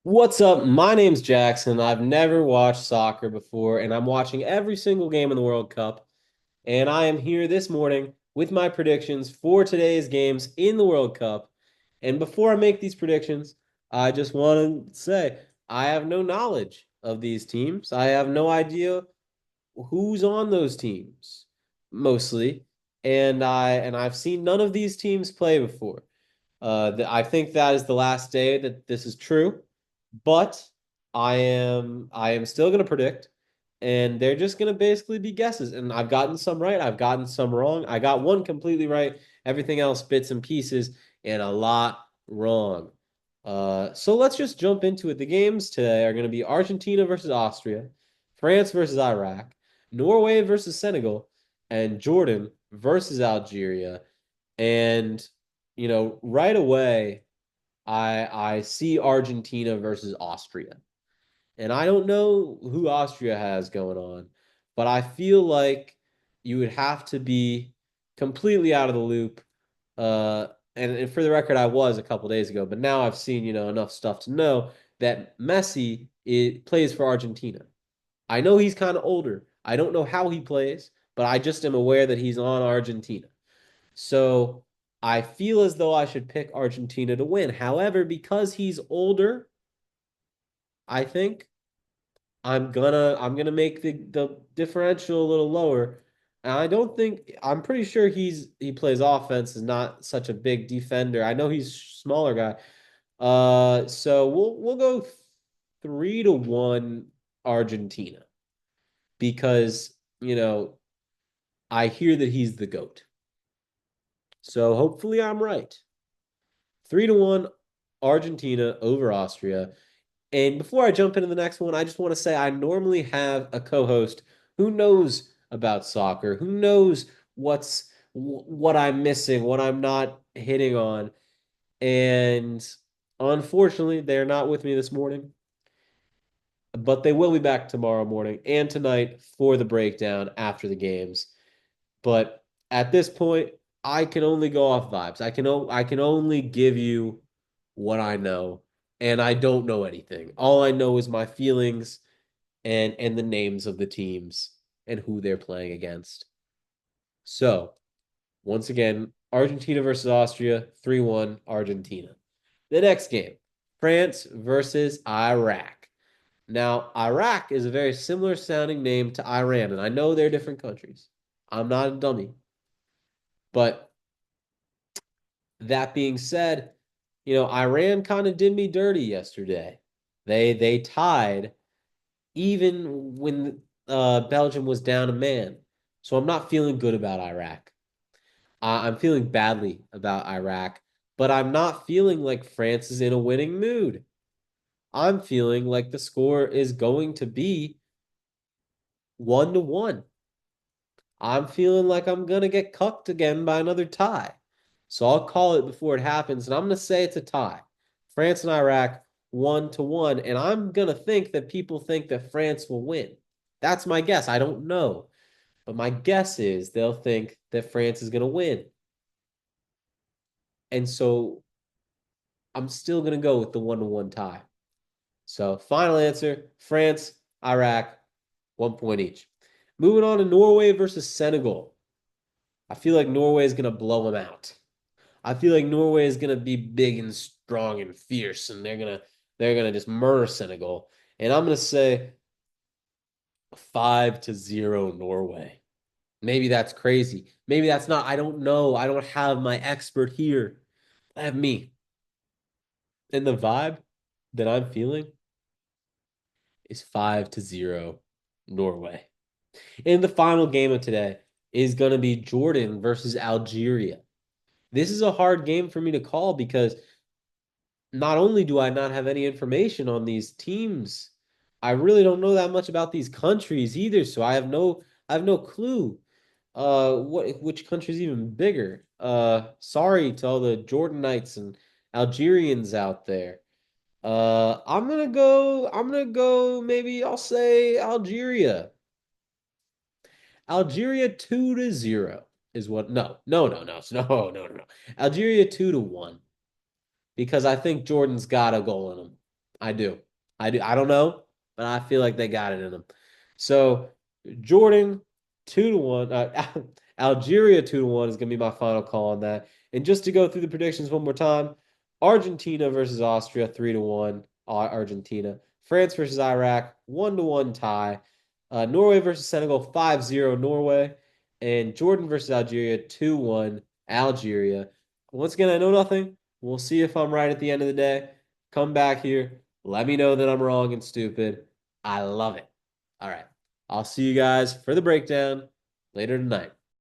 What's up? My name's Jackson. I've never watched soccer before, and I'm watching every single game in the World Cup. And I am here this morning with my predictions for today's games in the World Cup. And before I make these predictions, I just want to say I have no knowledge of these teams. I have no idea who's on those teams, mostly. And I've seen none of these teams play before. I think that is the last day that this is true, but I am still going to predict, and they're just going to basically be guesses. And I've gotten some right, I've gotten some wrong. I got one completely right, everything else bits and pieces, and a lot wrong. So let's just jump into it. The games today are going to be Argentina versus Austria, France versus Iraq, Norway versus Senegal, and Jordan versus Algeria. And right away, I see Argentina versus Austria. And I don't know who Austria has going on, but I feel like you would have to be completely out of the loop. Uh, and for the record, I was a couple days ago, but now I've seen, enough stuff to know that plays for Argentina. I know he's kind of older. I don't know how he plays, but I just am aware that he's on Argentina. So I feel as though I should pick Argentina to win. However, because he's older, I think I'm gonna make the differential a little lower. And I don't think I'm pretty sure he plays offense, is not such a big defender. I know he's a smaller guy. So we'll go 3-1 Argentina because I hear that he's the GOAT. So hopefully I'm right. 3-1 Argentina over Austria. And before I jump into the next one, I just want to say I normally have a co-host who knows about soccer, who knows what I'm missing, what I'm not hitting on. And unfortunately, they're not with me this morning, but they will be back tomorrow morning and tonight for the breakdown after the games. But at this point, I can only go off vibes. I can only give you what I know, and I don't know anything. All I know is my feelings and the names of the teams and who they're playing against. So, once again, Argentina versus Austria, 3-1 Argentina. The next game, France versus Iraq. Now, Iraq is a very similar sounding name to Iran, and I know they're different countries. I'm not a dummy. But that being said, Iran kind of did me dirty yesterday. They tied even when Belgium was down a man. So I'm not feeling good about Iraq. I'm feeling badly about Iraq, but I'm not feeling like France is in a winning mood. I'm feeling like the score is going to be 1-1. I'm feeling like I'm gonna get cucked again by another tie. So I'll call it before it happens, and I'm gonna say it's a tie. France and Iraq 1-1, and I'm gonna think that people think that France will win. That's my guess. I don't know. But my guess is they'll think that France is gonna win. And so I'm still gonna go with the 1-1 tie. So final answer, France, Iraq, 1 point each. Moving on to Norway versus Senegal. I feel like Norway is gonna blow them out. I feel like Norway is gonna be big and strong and fierce, and they're gonna just murder Senegal. And I'm gonna say 5-0 Norway. Maybe that's crazy. Maybe that's not. I don't know. I don't have my expert here. I have me. And the vibe that I'm feeling is 5-0 Norway. And the final game of today is gonna be Jordan versus Algeria. This is a hard game for me to call because not only do I not have any information on these teams, I really don't know that much about these countries either. So I have no clue which country's even bigger. Sorry to all the Jordanites and Algerians out there. I'm gonna go maybe I'll say Algeria. Algeria 2-0 is what no. Algeria 2-1 because I think Jordan's got a goal in him. I do. I do. I don't know, but I feel like they got it in them. So Jordan 2-1. Algeria 2-1 is gonna be my final call on that. And just to go through the predictions one more time, Argentina versus Austria 3-1. Argentina. France versus Iraq 1-1 tie. Norway versus Senegal 5-0 Norway. And Jordan versus Algeria 2-1 Algeria. Once again, I know nothing. We'll see if I'm right at the end of the day. Come back here. Let me know that I'm wrong and stupid. I love it. All right. I'll see you guys for the breakdown later tonight.